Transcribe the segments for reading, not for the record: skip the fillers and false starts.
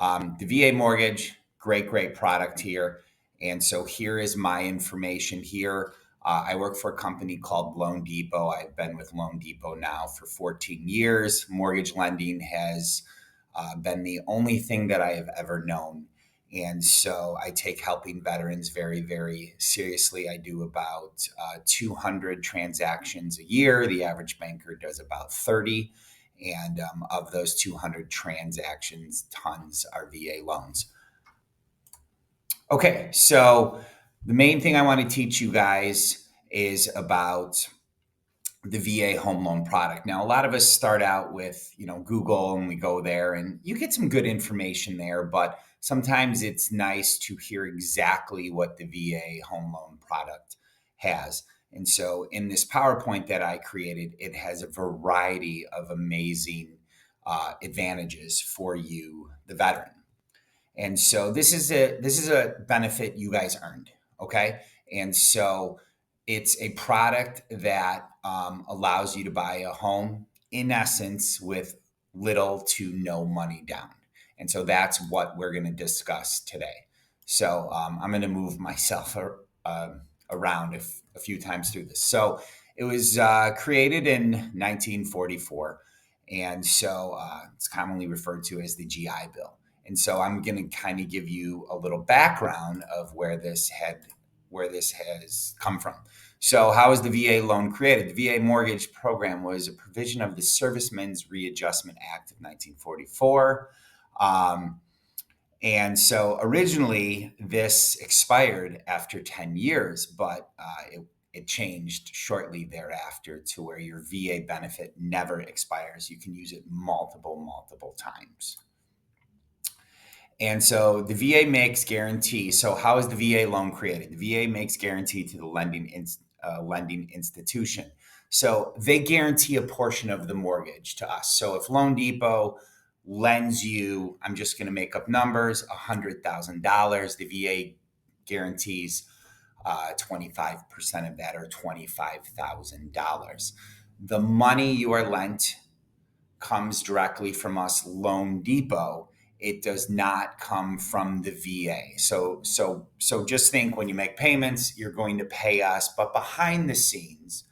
The VA mortgage, great product here. And so here is my information here. I work for a company called loanDepot. I've been with loanDepot now for 14 years. Mortgage lending has been the only thing that I have ever known. And so I take helping veterans very seriously. I do about 200 transactions a year. The average banker does about 30. And of those 200 transactions, tons are VA loans. Okay, so the main thing I want to teach you guys is about the VA home loan product. Now, a lot of us start out with, Google, and we go there and you get some good information there, but sometimes it's nice to hear exactly what the VA home loan product has. And so in this PowerPoint that I created, it has a variety of amazing advantages for you, the veteran. And so this is a benefit you guys earned, okay? And so it's a product that allows you to buy a home, in essence, with little to no money down. And so that's what we're going to discuss today. So I'm going to move myself around a few times through this. So it was created in 1944, and so it's commonly referred to as the GI Bill. And so I'm going to kind of give you a little background of where this has come from. So how was the VA loan created? The VA mortgage program was a provision of the Servicemen's Readjustment Act of 1944. And so originally this expired after 10 years, but it changed shortly thereafter to where your VA benefit never expires. You can use it multiple times. And so the VA makes guarantee. So how is the VA loan created? The VA makes guarantee to the lending institution. So they guarantee a portion of the mortgage to us. So if loanDepot lends you, I'm just going to make up numbers, $100,000, the VA guarantees 25% of that, or $25,000. The money you are lent comes directly from us, loanDepot. It does not come from the VA. So just think, when you make payments, you're going to pay us, but behind the scenes,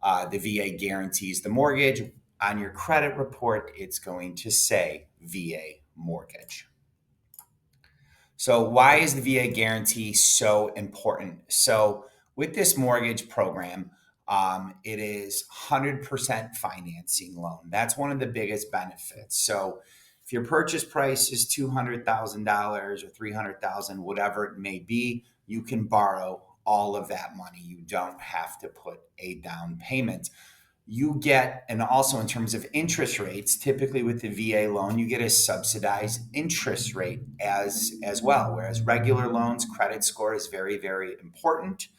the VA guarantees the mortgage. On your credit report, it's going to say VA mortgage. So why is the VA guarantee so important? So with this mortgage program, it is 100% financing loan. That's one of the biggest benefits. So if your purchase price is $200,000 or $300,000, whatever it may be, you can borrow all of that money. You don't have to put a down payment. You get, and also in terms of interest rates, typically with the VA loan, you get a subsidized interest rate as well. Whereas regular loans, credit score is very important.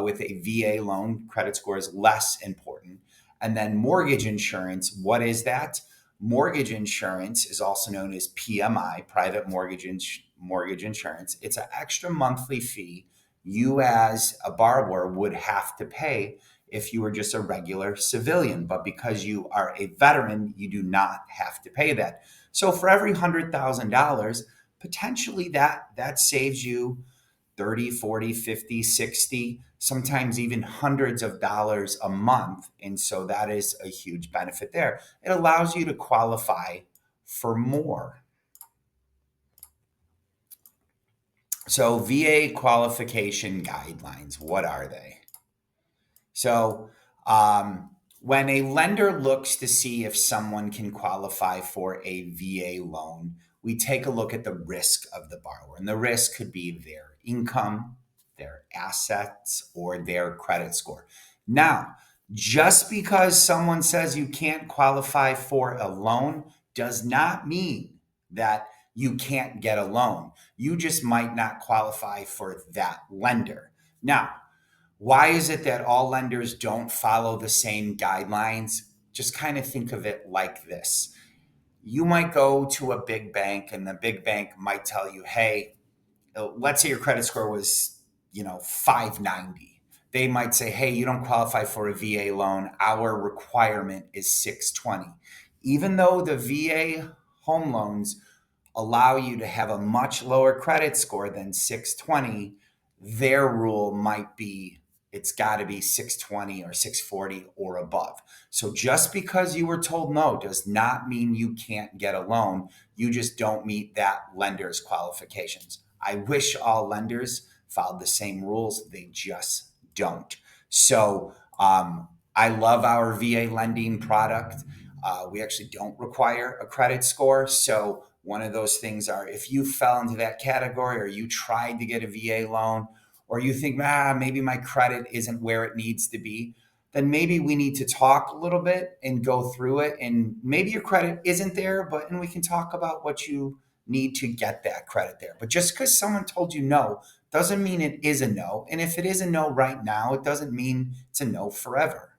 With a VA loan, credit score is less important. And then mortgage insurance, what is that? Mortgage insurance is also known as PMI, private mortgage insurance. It's an extra monthly fee you as a borrower would have to pay if you were just a regular civilian. But because you are a veteran, you do not have to pay that. So for every $100,000, potentially that saves you 30, 40, 50, 60, sometimes even hundreds of dollars a month. And so that is a huge benefit there. It allows you to qualify for more. So VA qualification guidelines, what are they? So when a lender looks to see if someone can qualify for a VA loan, we take a look at the risk of the borrower. And the risk could be their income, their assets, or their credit score. Now, just because someone says you can't qualify for a loan does not mean that you can't get a loan. You just might not qualify for that lender. Now, why is it that all lenders don't follow the same guidelines? Just kind of think of it like this. You might go to a big bank, and the big bank might tell you, hey, let's say your credit score was, 590. They might say, hey, you don't qualify for a VA loan. Our requirement is 620. Even though the VA home loans allow you to have a much lower credit score than 620, their rule might be it's got to be 620 or 640 or above. So just because you were told no does not mean you can't get a loan. You just don't meet that lender's qualifications. I wish all lenders followed the same rules. They just don't. So I love our VA lending product. We actually don't require a credit score. So one of those things are if you fell into that category or you tried to get a VA loan or you think, maybe my credit isn't where it needs to be, then maybe we need to talk a little bit and go through it. And maybe your credit isn't there, and we can talk about what you need to get that credit there. But just because someone told you no doesn't mean it is a no. And if it is a no right now, it doesn't mean it's a no forever.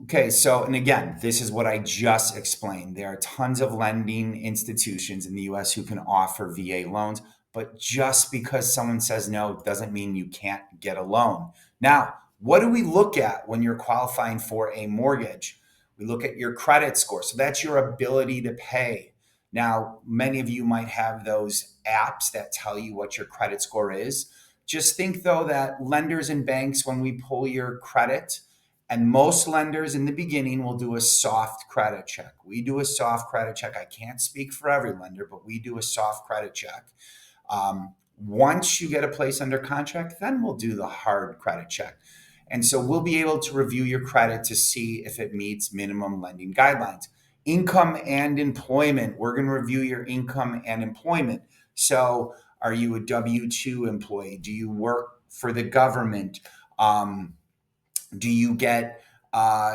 Okay, so, and again, this is what I just explained. There are tons of lending institutions in the US who can offer VA loans, but just because someone says no doesn't mean you can't get a loan. Now, what do we look at when you're qualifying for a mortgage? We look at your credit score. So that's your ability to pay. Now, many of you might have those apps that tell you what your credit score is. Just think though that lenders and banks, when we pull your credit, and most lenders in the beginning will do a soft credit check. We do a soft credit check. I can't speak for every lender, but we do a soft credit check. Once you get a place under contract, then we'll do the hard credit check. And so we'll be able to review your credit to see if it meets minimum lending guidelines. Income and employment. We're going to review your income and employment. So are you a W-2 employee? Do you work for the government? Do you get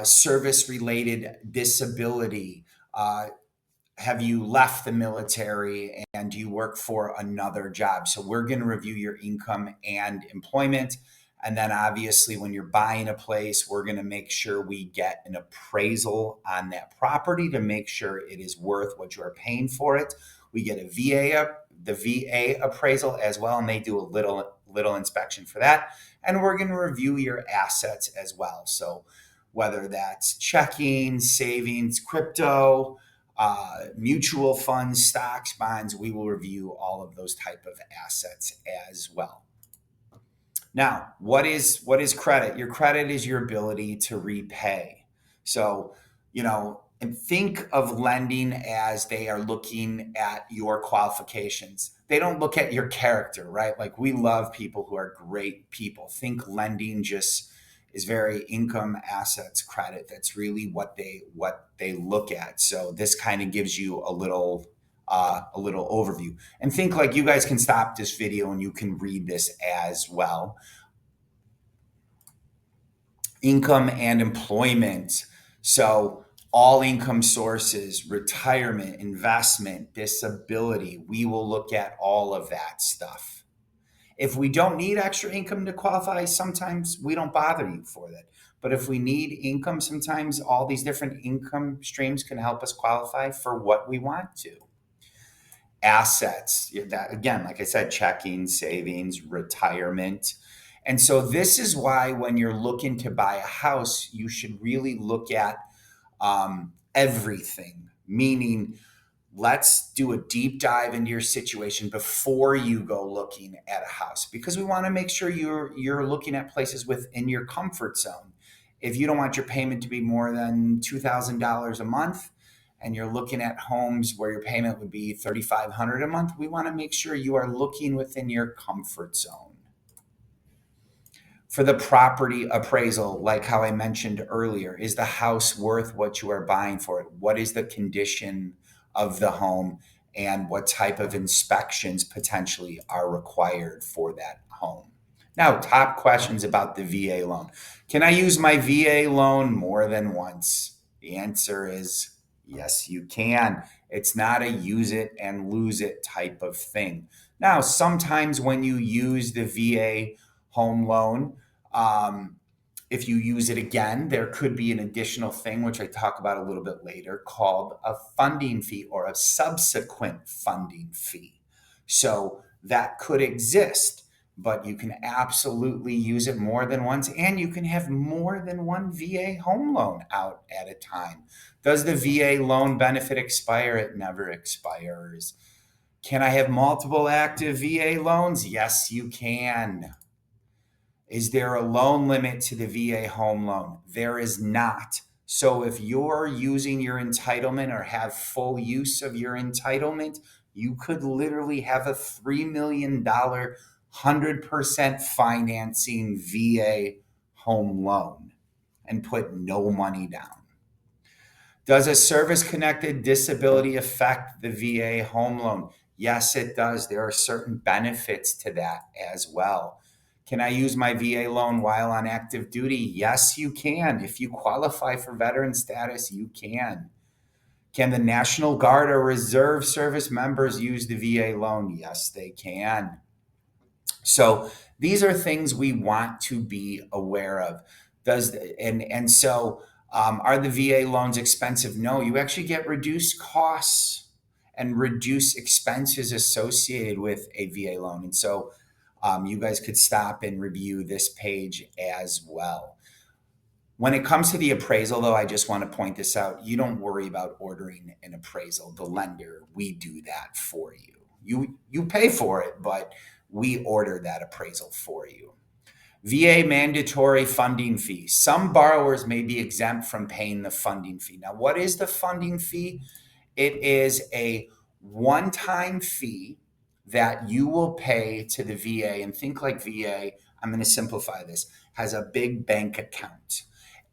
service-related disability? Have you left the military and do you work for another job? So we're going to review your income and employment. And then obviously when you're buying a place, we're going to make sure we get an appraisal on that property to make sure it is worth what you are paying for it. We get the VA appraisal as well, and they do a little inspection for that. And we're going to review your assets as well. So whether that's checking, savings, crypto, mutual funds, stocks, bonds, we will review all of those type of assets as well. Now, what is credit? Your credit is your ability to repay. So, and think of lending as they are looking at your qualifications. They don't look at your character, right? Like we love people who are great people. Think lending just is very income, assets, credit. That's really what they look at. So this kind of gives you a little overview. And think like you guys can stop this video and you can read this as well. Income and employment. So all income sources, retirement, investment, disability, we will look at all of that stuff. If we don't need extra income to qualify, sometimes we don't bother you for that. But if we need income, sometimes all these different income streams can help us qualify for what we want to. Assets, that again, like I said, checking, savings, retirement. And so this is why when you're looking to buy a house, you should really look at everything, meaning let's do a deep dive into your situation before you go looking at a house, because we want to make sure you're looking at places within your comfort zone. If you don't want your payment to be more than $2,000 a month and you're looking at homes where your payment would be $3,500 a month, we want to make sure you are looking within your comfort zone. For the property appraisal, like how I mentioned earlier, is the house worth what you are buying for it? What is the condition of the home and what type of inspections potentially are required for that home? Now, top questions about the VA loan. Can I use my VA loan more than once? The answer is yes, you can. It's not a use it and lose it type of thing. Now, sometimes when you use the VA home loan, if you use it again, there could be an additional thing, which I talk about a little bit later, called a funding fee or a subsequent funding fee. So that could exist. but you can absolutely use it more than once, and you can have more than one VA home loan out at a time. Does the VA loan benefit expire? It never expires. Can I have multiple active VA loans? Yes, you can. Is there a loan limit to the VA home loan? There is not. So if you're using your entitlement or have full use of your entitlement, you could literally have a $3 million 100% financing VA home loan and put no money down. Does a service connected disability affect the VA home loan? Yes, it does. There are certain benefits to that as well. Can I use my VA loan while on active duty? Yes, you can. If you qualify for veteran status, you can. Can the National Guard or Reserve Service members use the VA loan? Yes, they can. So these are things we want to be aware of. Are the VA loans expensive? No, you actually get reduced costs and reduced expenses associated with a VA loan. And so you guys could stop and review this page as well. When it comes to the appraisal, though, I just want to point this out. You don't worry about ordering an appraisal. The lender, we do that for you. You pay for it, but we order that appraisal for you. VA mandatory funding fee. Some borrowers may be exempt from paying the funding fee. Now, what is the funding fee? It is a one-time fee that you will pay to the VA. And think like VA, I'm going to simplify this, has a big bank account.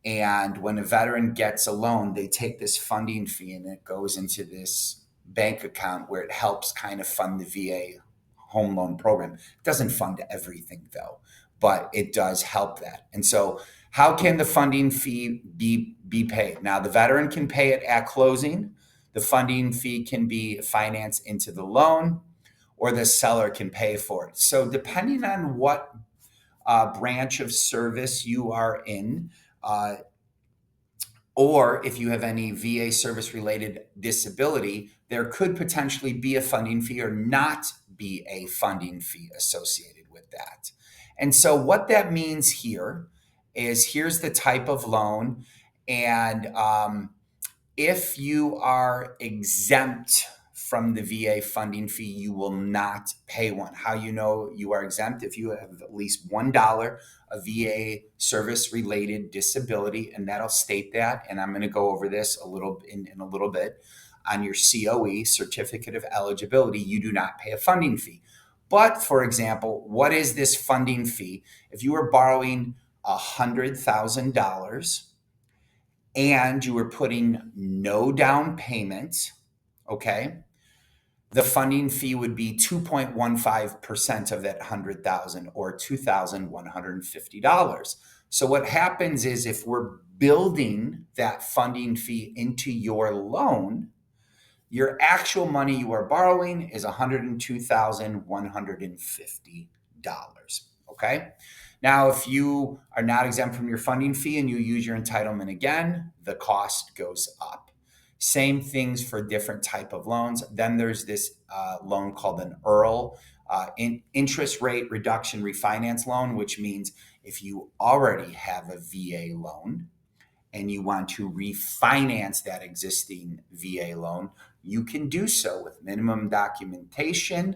And when a veteran gets a loan, they take this funding fee and it goes into this bank account where it helps kind of fund the VA home loan program. It doesn't fund everything though, but it does help that. And so how can the funding fee be paid? Now, the veteran can pay it at closing. The funding fee can be financed into the loan, or the seller can pay for it. So depending on what branch of service you are in, or if you have any VA service related disability, there could potentially be a funding fee or not be a funding fee associated with that. And so what that means here is here's the type of loan. And if you are exempt from the VA funding fee, you will not pay one. How you know you are exempt? If you have at least $1 of VA service related disability, and that'll state that. And I'm going to go over this a little in a little bit. On your COE, certificate of eligibility, you do not pay a funding fee. But for example, what is this funding fee? If you are borrowing $100,000 and you were putting no down payment, okay, the funding fee would be 2.15% of that 100,000 or $2,150. So what happens is if we're building that funding fee into your loan, your actual money you are borrowing is $102,150. Okay. Now, if you are not exempt from your funding fee and you use your entitlement again, the cost goes up. Same things for different type of loans. Then there's this loan called an IRL, interest rate reduction refinance loan, which means if you already have a VA loan and you want to refinance that existing VA loan, you can do so with minimum documentation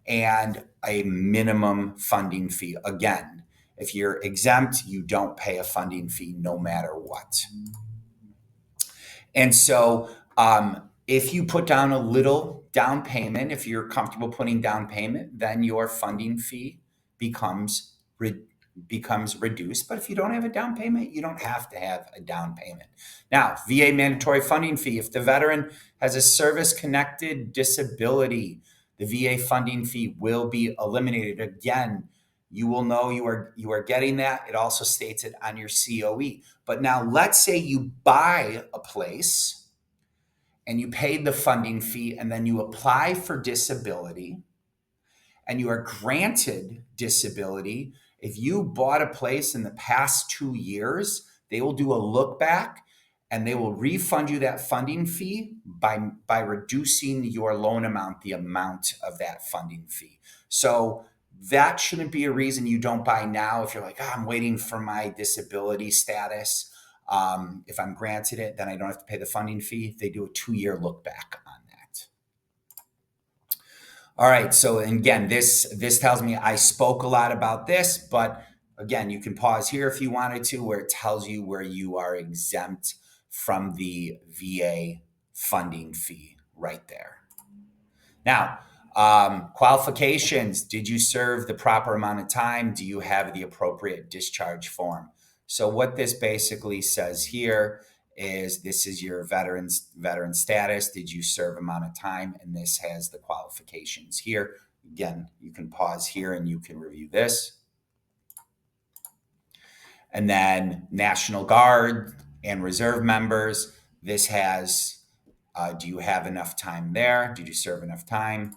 and a minimum funding fee. Again, if you're exempt, you don't pay a funding fee no matter what. And so if you put down a little down payment, if you're comfortable putting down payment, then your funding fee becomes reduced. But if you don't have a down payment, you don't have to have a down payment. Now, VA mandatory funding fee. If the veteran has a service-connected disability, the VA funding fee will be eliminated. Again, you will know you are getting that. It also states it on your COE. But now let's say you buy a place and you paid the funding fee and then you apply for disability and you are granted disability. If you bought a place in the past 2 years, they will do a look back and they will refund you that funding fee by reducing your loan amount, the amount of that funding fee. So that shouldn't be a reason you don't buy now. If you're like, I'm waiting for my disability status. If I'm granted it, then I don't have to pay the funding fee. They do a 2-year look back on that. All right. So again, this tells me I spoke a lot about this, but again, you can pause here if you wanted to, where it tells you where you are exempt from the VA funding fee right there. Now, qualifications. Did you serve the proper amount of time? Do you have the appropriate discharge form? So what this basically says here is this is your veteran status. Did you serve amount of time? And this has the qualifications here. Again, you can pause here and you can review this. And then National Guard and Reserve members. This has, do you have enough time there? Did you serve enough time?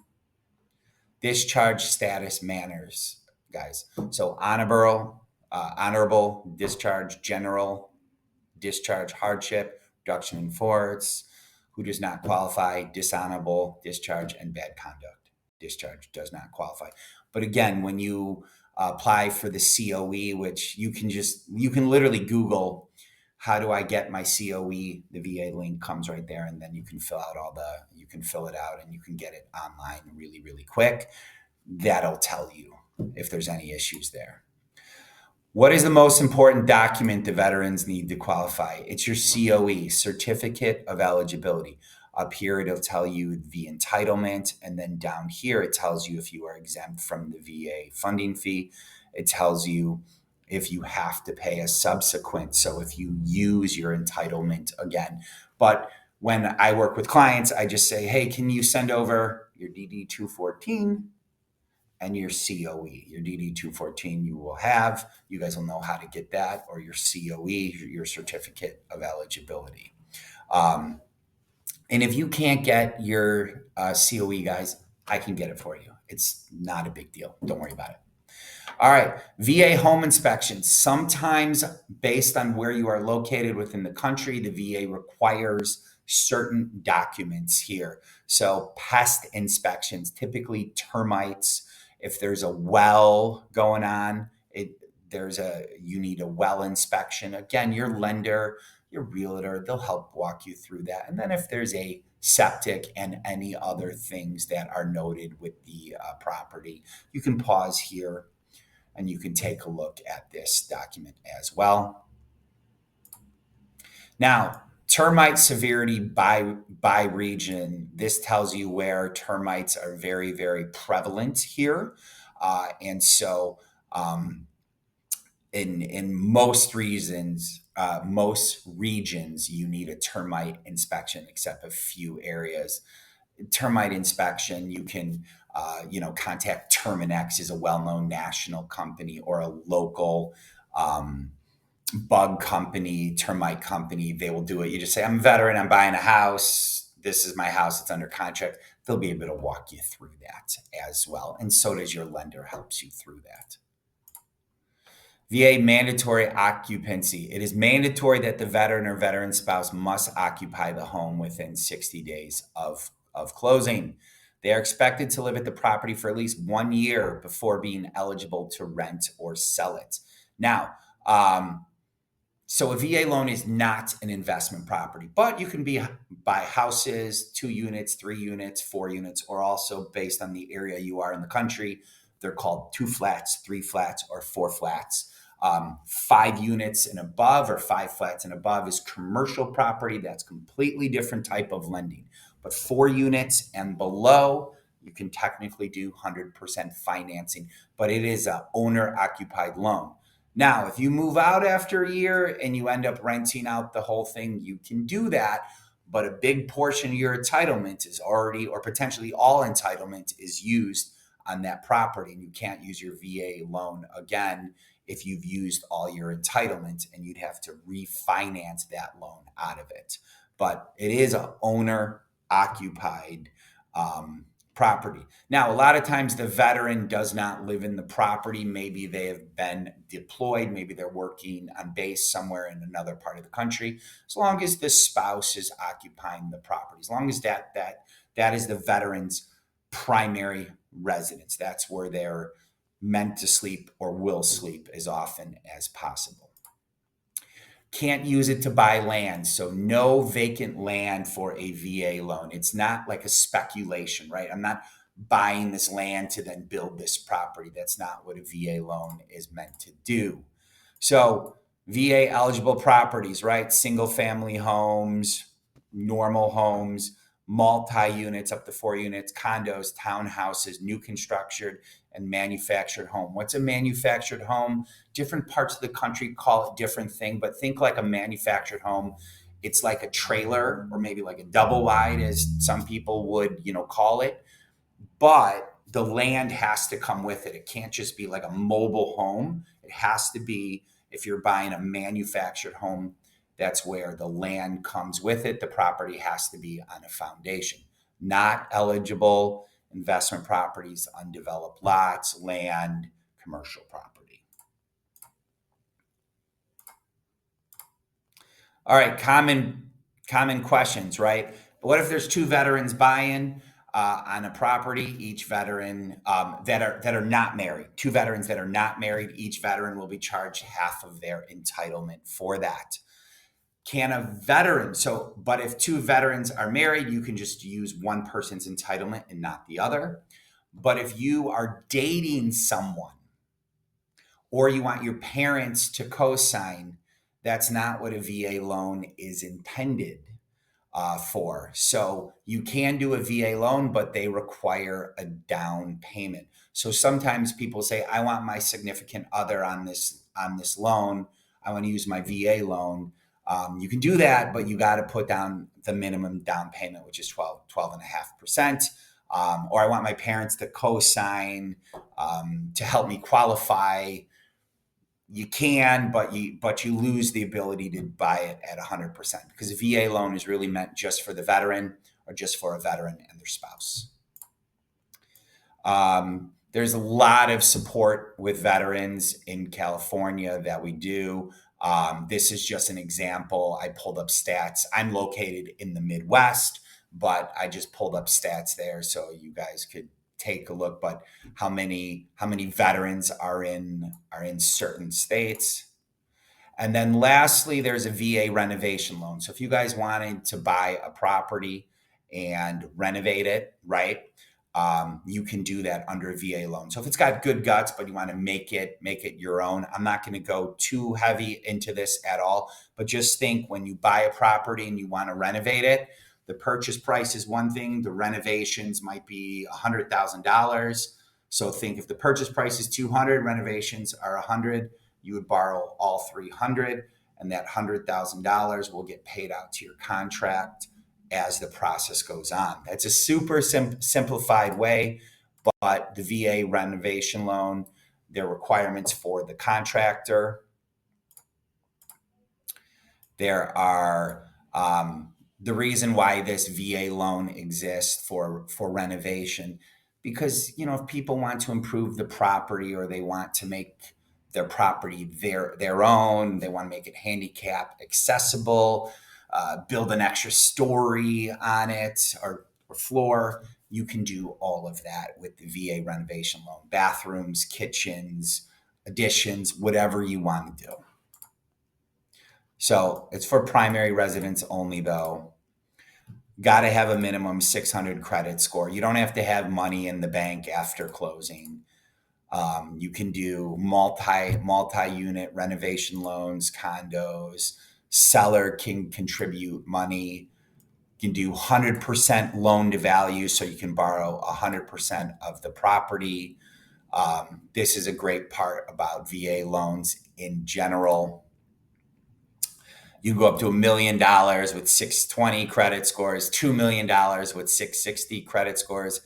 Discharge status manners, guys. So honorable discharge, general discharge, hardship, reduction in force, who does not qualify, dishonorable discharge, and bad conduct discharge does not qualify. But again, when you apply for the COE, which you can literally Google, how do I get my COE? The VA link comes right there, and then you can fill it out and you can get it online really, really quick. That'll tell you if there's any issues there. What is the most important document the veterans need to qualify? It's your COE, Certificate of Eligibility. Up here, it'll tell you the entitlement. And then down here, it tells you if you are exempt from the VA funding fee. It tells you if you have to pay a subsequent. So if you use your entitlement again. But when I work with clients, I just say, hey, can you send over your DD 214 and your COE? Your DD 214 you guys will know how to get that, or your COE, your Certificate of Eligibility. And if you can't get your COE, guys, I can get it for you. It's not a big deal. Don't worry about it. All right, VA home inspections. Sometimes, based on where you are located within the country, the VA requires certain documents here. So, pest inspections, typically termites. If there's a well going on, you need a well inspection. Again, your lender, your realtor, they'll help walk you through that. And then if there's a septic and any other things that are noted with the property, you can pause here and you can take a look at this document as well. Now, termite severity by region. This tells you where termites are very, very prevalent here. And so in most regions, you need a termite inspection, except a few areas. Termite inspection, you can contact Terminex, is a well-known national company, or a local bug company, termite company. They will do it. You just say, I'm a veteran, I'm buying a house, this is my house, it's under contract. They'll be able to walk you through that as well. And so does your lender, helps you through that. VA mandatory occupancy. It is mandatory that the veteran or veteran spouse must occupy the home within 60 days of closing. They are expected to live at the property for at least 1 year before being eligible to rent or sell it. Now, so a VA loan is not an investment property, but you can buy houses, 2 units, 3 units, 4 units, or also based on the area you are in the country. They're called 2 flats, 3 flats, or 4 flats. 5 units and above, or 5 flats and above, is commercial property. That's completely different type of lending. But 4 units and below, you can technically do 100% financing, but it is an owner-occupied loan. Now, if you move out after a year and you end up renting out the whole thing, you can do that. But a big portion of your entitlement is already, or potentially all entitlement, is used on that property. And you can't use your VA loan again if you've used all your entitlement, and you'd have to refinance that loan out of it. But it is an owner-occupied property. Now, a lot of times the veteran does not live in the property. Maybe they have been deployed. Maybe they're working on base somewhere in another part of the country. As long as the spouse is occupying the property, as long as that is the veteran's primary residence, that's where they're meant to sleep or will sleep as often as possible. Can't use it to buy land. So no vacant land for a VA loan. It's not like a speculation, right? I'm not buying this land to then build this property. That's not what a VA loan is meant to do. So VA eligible properties, right? Single family homes, normal homes, multi units up to 4 units, condos, townhouses, new construction, and manufactured home. What's a manufactured home? Different parts of the country call it different thing, but think like a manufactured home. It's like a trailer or maybe like a double wide, as some people would, call it. But the land has to come with it. It can't just be like a mobile home. It has to be, if you're buying a manufactured home, that's where the land comes with it. The property has to be on a foundation. Not eligible investment properties, undeveloped lots, land, commercial property. All right, common questions, right? What if there's two veterans buying on a property? Each veteran that are not married, two veterans that are not married, each veteran will be charged half of their entitlement for that. Can a veteran? But if two veterans are married, you can just use one person's entitlement and not the other. But if you are dating someone, or you want your parents to co-sign, that's not what a VA loan is intended for. So you can do a VA loan, but they require a down payment. So sometimes people say, I want my significant other on this loan. I want to use my VA loan. You can do that, but you got to put down the minimum down payment, which is 12.5%. Or I want my parents to co-sign to help me qualify. You can, but you lose the ability to buy it at 100%, because a VA loan is really meant just for the veteran or just for a veteran and their spouse. There's a lot of support with veterans in California that we do. This is just an example. I pulled up stats. I'm located in the Midwest, but I just pulled up stats there so you guys could take a look. But how many veterans are in certain states? And then lastly, there's a VA renovation loan. So if you guys wanted to buy a property and renovate it, right? You can do that under a VA loan. So if it's got good guts, but you want to make it your own, I'm not going to go too heavy into this at all, but just think, when you buy a property and you want to renovate it, the purchase price is one thing. The renovations might be $100,000. So think, if the purchase price is 200, renovations are 100, you would borrow all 300, and that $100,000 will get paid out to your contract as the process goes on. That's a super simplified way, but the VA renovation loan, there are requirements for the contractor. There are the reason why this VA loan exists for renovation, because if people want to improve the property, or they want to make their property their own, they want to make it handicap accessible, build an extra story on it, or floor, you can do all of that with the VA renovation loan. Bathrooms, kitchens, additions, whatever you want to do. So it's for primary residents only, though. Got to have a minimum 600 credit score. You don't have to have money in the bank after closing. You can do multi-unit renovation loans, condos. Seller can contribute money. You can do 100% loan to value, so you can borrow 100% of the property. This is a great part about VA loans in general. You go up to $1 million with 620 credit scores, $2 million with 660 credit scores.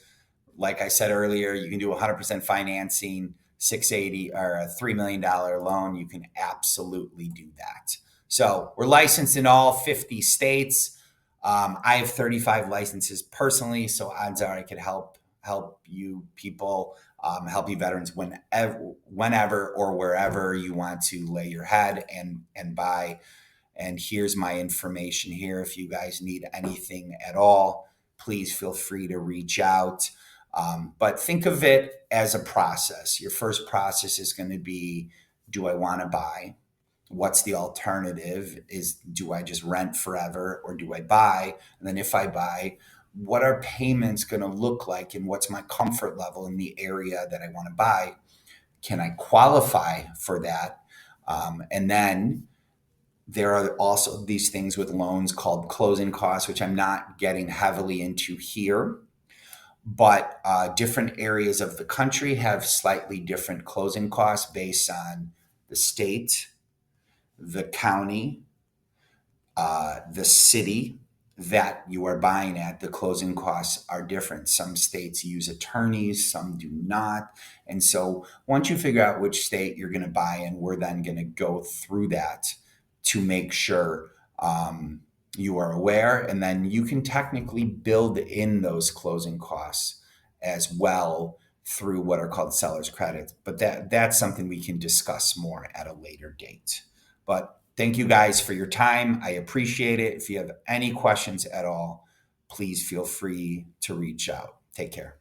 Like I said earlier, you can do 100% financing, 680 or a $3 million loan. You can absolutely do that. So we're licensed in all 50 states. I have 35 licenses personally, so odds are I could help you people, help you veterans whenever or wherever you want to lay your head and buy. And here's my information here. If you guys need anything at all, please feel free to reach out. But think of it as a process. Your first process is going to be, do I want to buy? What's the alternative? Is do I just rent forever or do I buy? And then if I buy, what are payments going to look like and what's my comfort level in the area that I want to buy? Can I qualify for that? And then there are also these things with loans called closing costs, which I'm not getting heavily into here. But different areas of the country have slightly different closing costs based on the state, the county, the city that you are buying at. The closing costs are different. Some states use attorneys, some do not. And so once you figure out which state you're going to buy in, we're then going to go through that to make sure you are aware. And then you can technically build in those closing costs as well through what are called seller's credits. But that's something we can discuss more at a later date. But thank you guys for your time. I appreciate it. If you have any questions at all, please feel free to reach out. Take care.